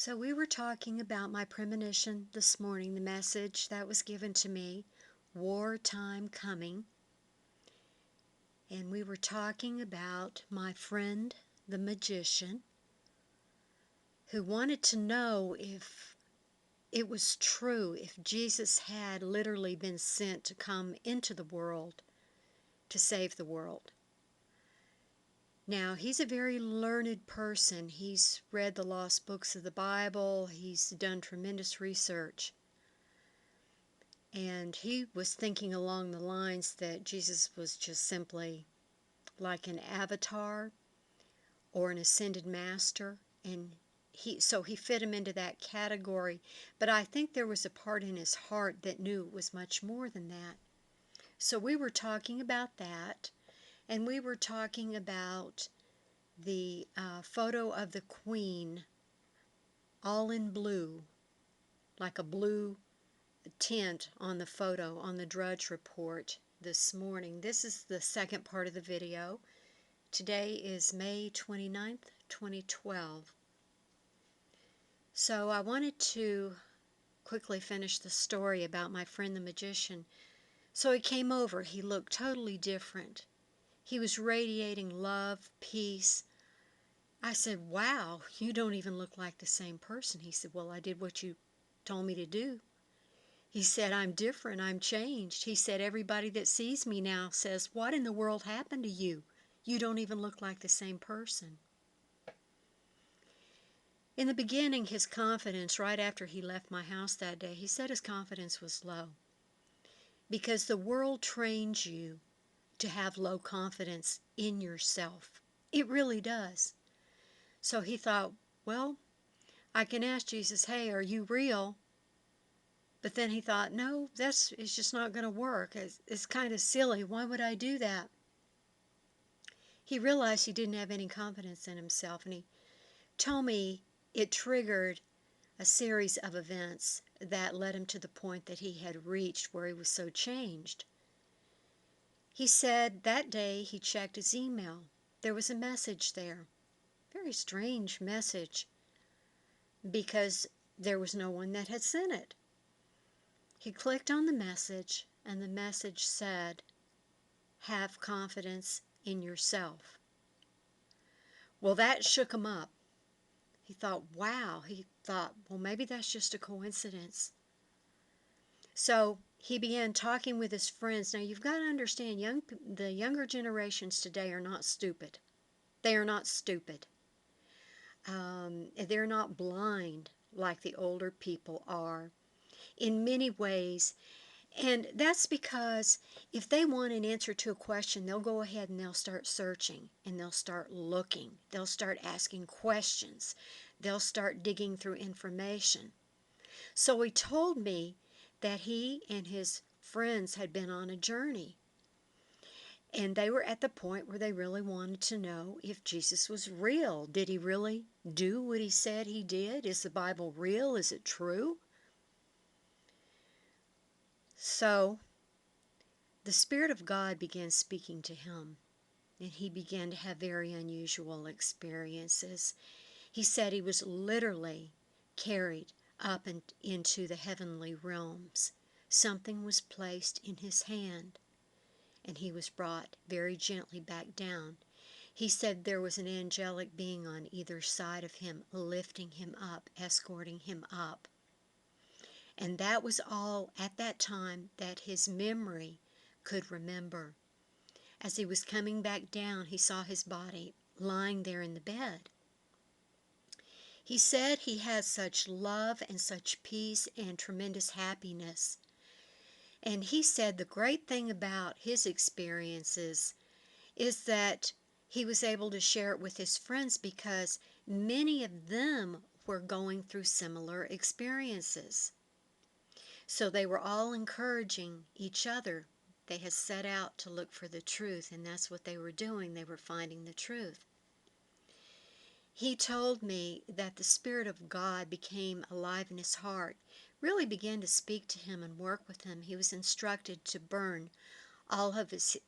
So we were talking about my premonition this morning, the message that was given to me, wartime coming. And we were talking about my friend, the magician, who wanted to know if it was true, if Jesus had literally been sent to come into the world to save the world. Now, he's a very learned person. He's read the lost books of the Bible. He's done tremendous research. And he was thinking along the lines that Jesus was just simply like an avatar or an ascended master. And so he fit him into that category. But I think there was a part in his heart that knew it was much more than that. So we were talking about that. And we were talking about the photo of the Queen, all in blue, like a blue tint on the photo on the Drudge Report this morning. This is the second part of the video. Today is May 29th, 2012. So I wanted to quickly finish the story about my friend the magician. So he came over. He looked totally different. He was radiating love, peace. I said, "Wow, you don't even look like the same person." He said, "Well, I did what you told me to do." He said, "I'm different. I'm changed." He said, "Everybody that sees me now says, 'What in the world happened to you? You don't even look like the same person.'" In the beginning, his confidence, right after he left my house that day, he said his confidence was low. Because the world trains you to have low confidence in yourself. It really does. So he thought, well, I can ask Jesus, "Hey, are you real?" But then he thought, no, it's just not going to work. It's kind of silly. Why would I do that? He realized he didn't have any confidence in himself, and he told me it triggered a series of events that led him to the point that he had reached where he was so changed. He said that day he checked his email. There was a message there. Very strange message, because there was no one that had sent it. He clicked on the message, and the message said, "Have confidence in yourself." Well, that shook him up. He thought, wow. He thought, well, maybe that's just a coincidence. So he began talking with his friends. Now, you've got to understand, the younger generations today are not stupid. They are not stupid. They're not blind like the older people are in many ways. And that's because if they want an answer to a question, they'll go ahead and they'll start searching, and they'll start looking. They'll start asking questions. They'll start digging through information. So he told me that he and his friends had been on a journey, and they were at the point where they really wanted to know if Jesus was real. Did he really do what he said he did? Is the Bible real? Is it true? So the Spirit of God began speaking to him, and he began to have very unusual experiences. He said he was literally carried up into the heavenly realms. Something was placed in his hand, and he was brought very gently back down. He said there was an angelic being on either side of him, lifting him up, escorting him up. And that was all at that time that his memory could remember. As he was coming back down, he saw his body lying there in the bed. He said he had such love and such peace and tremendous happiness. And he said the great thing about his experiences is that he was able to share it with his friends because many of them were going through similar experiences. So they were all encouraging each other. They had set out to look for the truth, and that's what they were doing. They were finding the truth. He told me that the Spirit of God became alive in his heart, really began to speak to him and work with him. He was instructed to burn all of his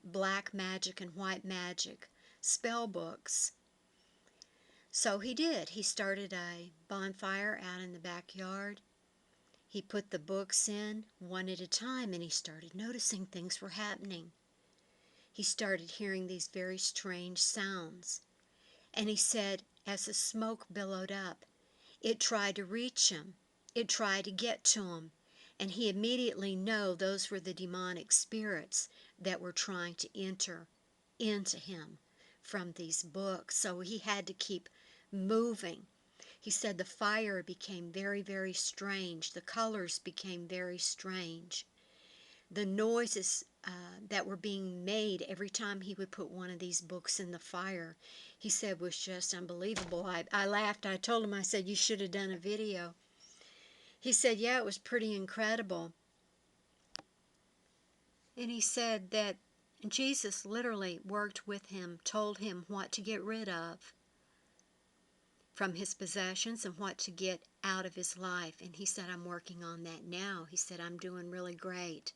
black magic and white magic spell books. So he did. He started a bonfire out in the backyard. He put the books in one at a time, and he started noticing things were happening. He started hearing these very strange sounds. And he said, as the smoke billowed up, it tried to reach him. It tried to get to him. And he immediately knew those were the demonic spirits that were trying to enter into him from these books. So he had to keep moving. He said the fire became very, very strange. The colors became very strange. The noises that were being made every time he would put one of these books in the fire, he said was just unbelievable. I laughed. I told him, I said, you should have done a video. He said, yeah, it was pretty incredible. And he said that Jesus literally worked with him, told him what to get rid of from his possessions and what to get out of his life. And he said, I'm working on that now. He said, I'm doing really great.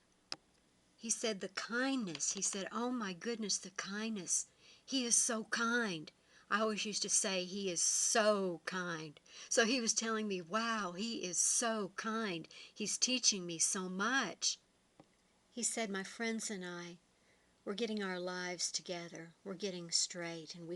He said, the kindness. He said, oh my goodness, the kindness. He is so kind. I always used to say he is so kind. So he was telling me, wow, he is so kind. He's teaching me so much. He said, my friends and I, we're getting our lives together. We're getting straight, and we